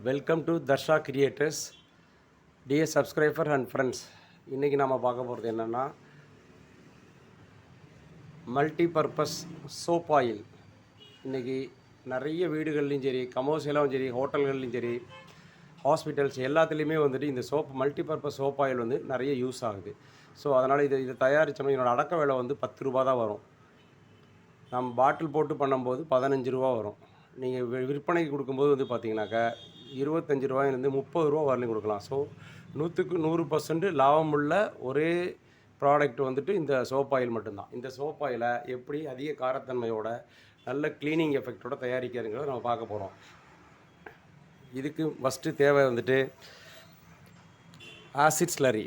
Welcome to Darsha creators. Dear subscriber and friends, இன்றைக்கி நம்ம பார்க்க போகிறது என்னென்னா மல்டிபர்பஸ் சோப் ஆயில். இன்றைக்கி நிறைய வீடுகள்லையும் சரி, கமர்ஷியலாகவும் சரி, ஹோட்டல்கள்லையும் சரி, ஹாஸ்பிட்டல்ஸ் எல்லாத்துலேயுமே வந்துட்டு இந்த மல்டிபர்பஸ் சோப் ஆயில் வந்து நிறைய யூஸ் ஆகுது. ஸோ அதனால் இதை தயாரித்தோம்னா என்னோடய அடக்க விலை வந்து 10 ரூபா தான் வரும். நம்ம பாட்டில் போட்டு பண்ணும்போது 15 ரூபா வரும். நீங்கள் விற்பனைக்கு கொடுக்கும்போது வந்து பார்த்தீங்கன்னாக்கா 25 ரூபாயிலேருந்து 30 ரூபா வரலையும் கொடுக்கலாம். ஸோ 100க்கு 100% லாபமுள்ள ஒரே ப்ராடக்ட் வந்துட்டு இந்த சோப் ஆயில் மட்டும்தான். இந்த சோப் ஆயிலை எப்படி அதிக காரத்தன்மையோட நல்ல க்ளீனிங் எஃபெக்டோட தயாரிக்கிறதுங்கிறத நம்ம பார்க்க போகிறோம். இதுக்கு ஃபஸ்ட்டு தேவை வந்துட்டு ஆசிட் ஸ்லரி.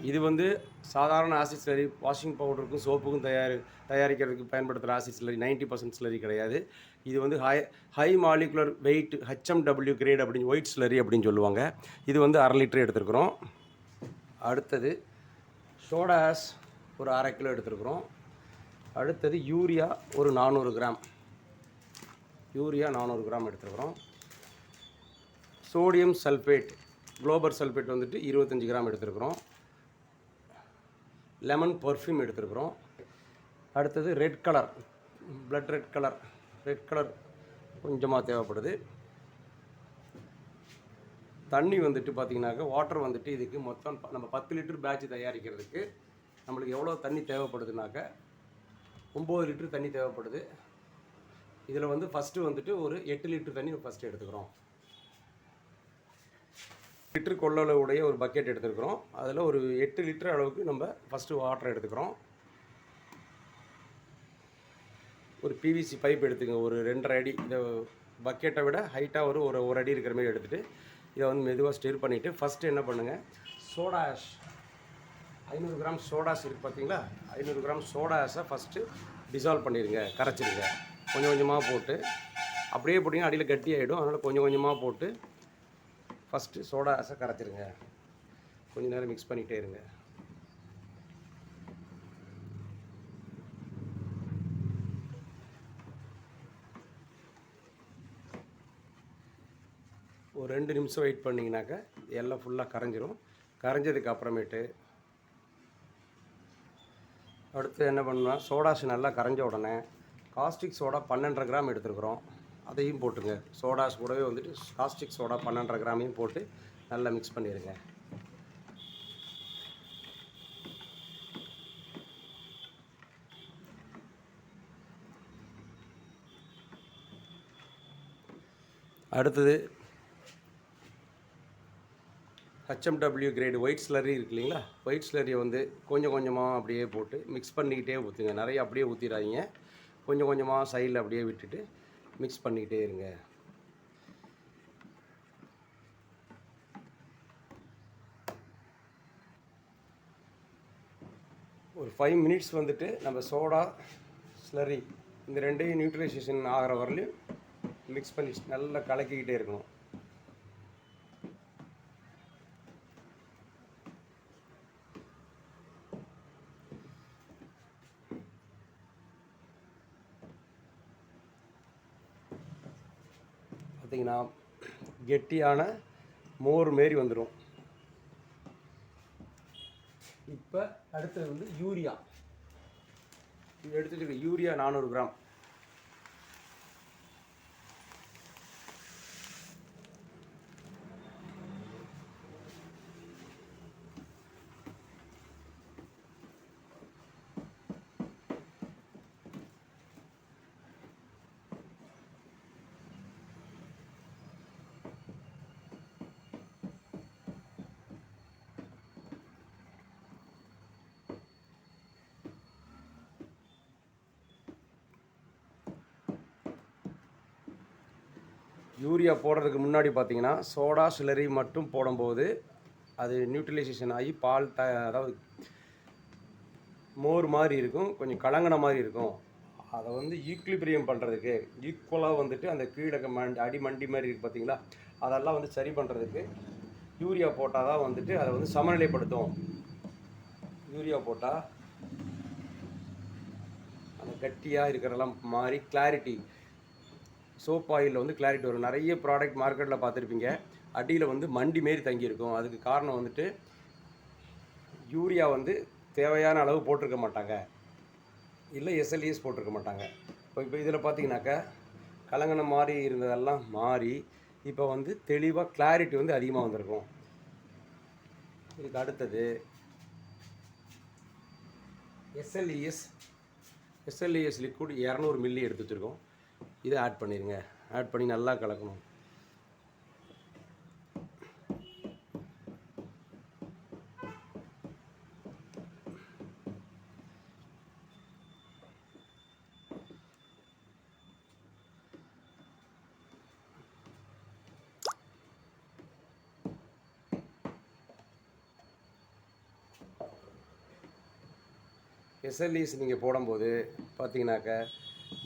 இது வந்து சாதாரண ஆசிட் ஸ்லரி, வாஷிங் பவுடருக்கும் சோப்புக்கும் தயாரிக்கிறதுக்கு பயன்படுத்துகிற ஆசிட் ஸ்லரி 90% ஸ்லரி கிடையாது. இது வந்து high molecular weight HMW grade அப்படின்னு ஒயிட் ஸ்லரி அப்படின்னு சொல்லுவாங்க. இது வந்து 1/2 லிட்டர் எடுத்துருக்குறோம். அடுத்தது சோடாஸ் ஒரு 1/2 கிலோ எடுத்துருக்குறோம். அடுத்தது யூரியா ஒரு 400 கிராம். யூரியா 400 கிராம் எடுத்துருக்குறோம். சோடியம் சல்ஃபேட், குளோபர் சல்ஃபேட் வந்துட்டு 25 கிராம் எடுத்துருக்குறோம். லெமன் பர்ஃப்யூம் எடுத்துருக்குறோம். அடுத்தது ரெட் கலர், ரெட் கலர் கொஞ்சமாக தேவைப்படுது. தண்ணி வந்துட்டு பார்த்திங்கனாக்கா வாட்டர் வந்துட்டு இதுக்கு மொத்தம் நம்ம 10 லிட்டர் பேட்ச் தயாரிக்கிறதுக்கு நம்மளுக்கு எவ்வளோ தண்ணி தேவைப்படுதுனாக்கா 9 லிட்டர் தண்ணி தேவைப்படுது. இதில் வந்து ஃபஸ்ட்டு வந்துட்டு ஒரு 8 லிட்டர் தண்ணி ஃபஸ்ட்டு எடுத்துக்கிறோம். லிட்டர் கொள்ளளவுடைய ஒரு பக்கெட் எடுத்துருக்குறோம். அதில் ஒரு 8 லிட்டர் அளவுக்கு நம்ம ஃபஸ்ட்டு வாட்டர் எடுத்துக்கிறோம். ஒரு பிவிசி பைப் எடுத்துங்க, ஒரு 2.5 அடி. இந்த பக்கெட்டை விட ஹைட்டாக ஒரு அடி இருக்கிற மாதிரி எடுத்துகிட்டு இதை வந்து மெதுவாக ஸ்டிர் பண்ணிவிட்டு ஃபஸ்ட்டு என்ன பண்ணுங்கள், சோடாஷ் 500 கிராம் சோடாஸ் இருக்குது பார்த்தீங்களா, 500 கிராம் சோடாஸை ஃபஸ்ட்டு டிசால்வ் பண்ணிடுங்க, கரைச்சிடுங்க. கொஞ்சம் கொஞ்சமாக போட்டு அப்படியே போட்டிங்கன்னா அடியில் கட்டி ஆகிடும். அதனால் கொஞ்சம் கொஞ்சமாக போட்டு ஃபஸ்ட்டு சோடாஸை கரைச்சிருங்க. கொஞ்சம் நேரம் மிக்ஸ் பண்ணிகிட்டே இருங்க. ஒரு 2 நிமிஷம் வெயிட் பண்ணிங்கனாக்கா எல்லாம் ஃபுல்லாக கரைஞ்சிரும். கரைஞ்சதுக்கு அப்புறமேட்டு அடுத்து என்ன பண்ணலாம், சோடாஸ் நல்லா கரைஞ்ச உடனே காஸ்டிக் சோடா 12.5 கிராம் எடுத்துருக்குறோம். அதையும் போட்டுங்க. சோடாஸ் கூடவே வந்துட்டு காஸ்டிக் சோடா 12.5 கிராமையும் போட்டு நல்லா மிக்ஸ் பண்ணிடுங்க. அடுத்தது HMW கிரேடு ஒயிட் ஸ்லரி இருக்கு இல்லைங்களா, ஒயிட் ஸ்லரியை வந்து கொஞ்சம் கொஞ்சமாக அப்படியே போட்டு மிக்ஸ் பண்ணிக்கிட்டே ஊற்றுங்க. நிறைய அப்படியே ஊற்றிடாதீங்க. கொஞ்சம் கொஞ்சமாக சைடில் அப்படியே விட்டுட்டு மிக்ஸ் பண்ணிக்கிட்டே இருங்க. ஒரு 5 மினிட்ஸ் வந்துட்டு நம்ம சோடா ஸ்லரி இந்த ரெண்டையும் நியூட்ரலைசேஷன் ஆகிற வரலையும் மிக்ஸ் பண்ணி நல்லா கலக்கிக்கிட்டே இருக்கணும். பார்த்திங்கன்னா கெட்டியான மோர் மாரி வந்துடும். இப்போ அடுத்தது வந்து யூரியா. இது எடுத்துட்டு யூரியா 400 கிராம். யூரியா போடுறதுக்கு முன்னாடி பார்த்தீங்கன்னா சோடா ஸ்லரி மட்டும் போடும்போது அது நியூட்ரலைசேஷன் ஆகி பால் அதாவது மோர் மாதிரி இருக்கும், கொஞ்சம் கலங்கின மாதிரி இருக்கும். அதை வந்து ஈக்குலிபிரியம் பண்ணுறதுக்கு ஈக்குவலாக வந்துட்டு அந்த கீழே அடி மண்டி மாதிரி இருக்குது பார்த்தீங்களா, அதெல்லாம் வந்து சரி பண்ணுறதுக்கு யூரியா போட்டால் தான் வந்துட்டு அதை வந்து சமநிலைப்படுத்தும். யூரியா போட்டால் அந்த கட்டியாக இருக்கிறதெல்லாம் மாறி கிளாரிட்டி சோப் ஆயிலில் வந்து கிளாரிட்டி வரும். நிறைய ப்ராடக்ட் மார்க்கெட்டில் பார்த்துருப்பீங்க, அடியில் வந்து மண்டி மாரி தங்கியிருக்கும். அதுக்கு காரணம் வந்துட்டு யூரியா வந்து தேவையான அளவு போட்டிருக்க மாட்டாங்க, இல்லை எஸ்எல்இஎஸ் போட்டிருக்க மாட்டாங்க. இப்போ இதில் பார்த்தீங்கன்னாக்கா கலங்கின மாதிரி இருந்ததெல்லாம் மாறி இப்போ வந்து தெளிவாக கிளாரிட்டி வந்து அதிகமாக வந்திருக்கும். இதுக்கு அடுத்தது எஸ்எல்இஎஸ் லிக்விட் 200 மில்லி எடுத்து வச்சுருக்கோம். இதை ஆட் பண்ணிடுங்க. ஆட் பண்ணி நல்லா கலக்கணும். எஸ்எல்இஎஸ் நீங்கள் போடும்போது பார்த்தீங்கன்னாக்கா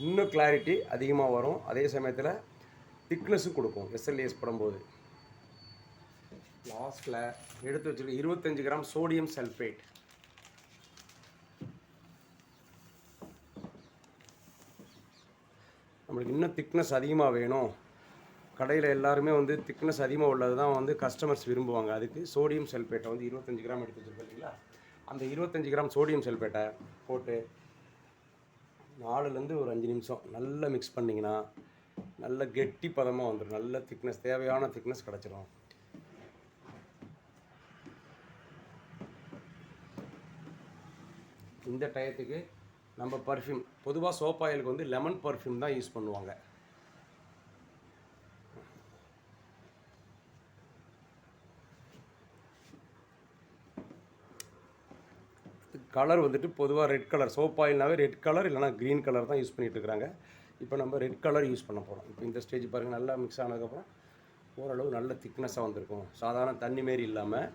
இன்னும் கிளாரிட்டி அதிகமாக வரும். அதே சமயத்தில் திக்னஸும் கொடுக்கும். எஸ்எல்இஎஸ் போடும்போது லாஸ்ட்டில் எடுத்து வச்சுருக்க 25 கிராம் சோடியம் சல்ஃபேட். நம்மளுக்கு இன்னும் திக்னஸ் அதிகமாக வேணும், கடையில் எல்லாருமே வந்து திக்னஸ் அதிகமாக உள்ளது தான் வந்து கஸ்டமர்ஸ் விரும்புவாங்க. அதுக்கு சோடியம் சல்ஃபேட்டை வந்து 25 கிராம் எடுத்து வச்சுருக்கோம் இல்லைங்களா, அந்த 25 கிராம் சோடியம் சல்ஃபேட்டை போட்டு 4லேருந்து ஒரு 5 நிமிஷம் நல்லா மிக்ஸ் பண்ணிங்கன்னா நல்ல கெட்டி பதமாக வந்துடும். நல்ல திக்னஸ், தேவையான திக்னஸ் கிடச்சிடும். இந்த டயத்துக்கு நம்ம பர்ஃப்யூம், பொதுவாக சோப் ஆயிலுக்கு வந்து லெமன் பர்ஃப்யூம் தான் யூஸ் பண்ணுவாங்க. கலர் வந்துட்டு பொதுவாக ரெட் கலர், சோப் ஆயில்னாவே ரெட் கலர் இல்லைனா க்ரீன் கலர் தான் யூஸ் பண்ணிகிட்டு இருக்கிறாங்க. இப்போ நம்ம ரெட் கலர் யூஸ் பண்ண போகிறோம். இப்போ இந்த ஸ்டேஜ் பாருங்கள், நல்லா மிக்ஸ் ஆனதுக்கப்புறம் ஓரளவு நல்ல திக்னஸாக வந்திருக்கும். சாதாரண தண்ணி மாரி இல்லாமல்,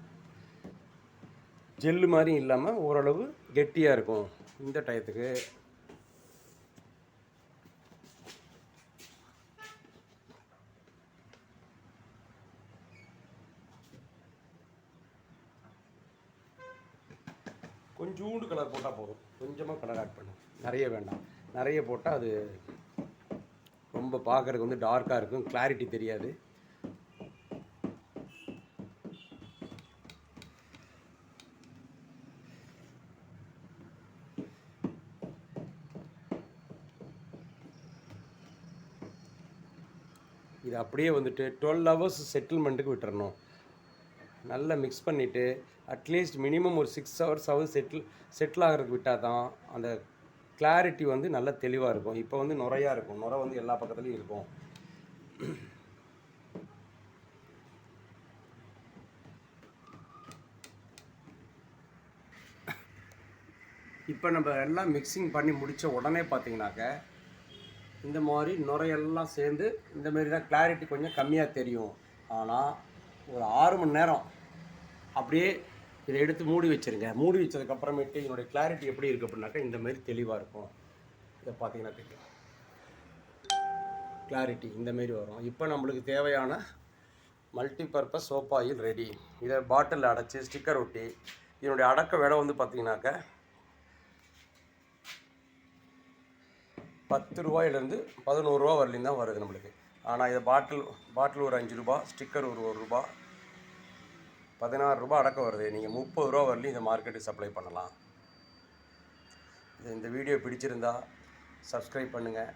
ஜெல்லு மாதிரி இல்லாமல் ஓரளவு கெட்டியாக இருக்கும். இந்த டயத்துக்கு கொஞ்சோண்டு கலர் போட்டால் போதும். கொஞ்சமாக கலர் ஆட் பண்ணும், நிறைய வேண்டாம். நிறைய போட்டால் அது ரொம்ப பார்க்குறதுக்கு வந்து டார்க்காக இருக்கும், கிளாரிட்டி தெரியாது. இது அப்படியே வந்துட்டு 12 ஹவர்ஸ் செட்டில்மெண்ட்டுக்கு விட்டுறணும். நல்லா மிக்ஸ் பண்ணிவிட்டு அட்லீஸ்ட் மினிமம் ஒரு 6 ஹவர்ஸ் செட்டில் ஆகிறதுக்கு விட்டால் தான் அந்த கிளாரிட்டி வந்து நல்ல தெளிவாக இருக்கும். இப்போ வந்து நுரையாக இருக்கும், நுரை வந்து எல்லா பக்கத்துலேயும் இருக்கும். இப்போ நம்ம எல்லாம் மிக்சிங் பண்ணி முடித்த உடனே பார்த்தீங்கன்னாக்க இந்த மாதிரி நுரையெல்லாம் சேர்ந்து இந்த மாதிரி தான் கிளாரிட்டி கொஞ்சம் கம்மியாக தெரியும். ஆனால் ஒரு 6 மணி நேரம் அப்படியே இதை எடுத்து மூடி வச்சுருங்க. மூடி வச்சதுக்கப்புறமேட்டு என்னுடைய கிளாரிட்டி எப்படி இருக்குது அப்படின்னாக்கா இந்த மாதிரி தெளிவாக இருக்கும். இதை பார்த்தீங்கன்னா தெரியும், கிளாரிட்டி இந்தமாரி வரும். இப்போ நம்மளுக்கு தேவையான மல்டிபர்பஸ் சோப் ஆயில் ரெடி. இதை பாட்டிலில் அடைச்சி ஸ்டிக்கர் ஒட்டி, இதனுடைய அடக்க விலை வந்து பார்த்தீங்கன்னாக்கா 10 ரூபாயிலேருந்து 11 ரூபா வரலையும் தான் வருது நம்மளுக்கு. ஆனால் இதை பாட்டில் ஒரு 5 ரூபா, ஸ்டிக்கர் ஒரு 1 ரூபா, 16 ரூபா அடக்க வருது. நீங்கள் 30 ரூபா வரலையும் இந்த மார்க்கெட்டுக்கு சப்ளை பண்ணலாம். இந்த வீடியோ பிடிச்சிருந்தா சப்ஸ்கிரைப் பண்ணுங்கள்.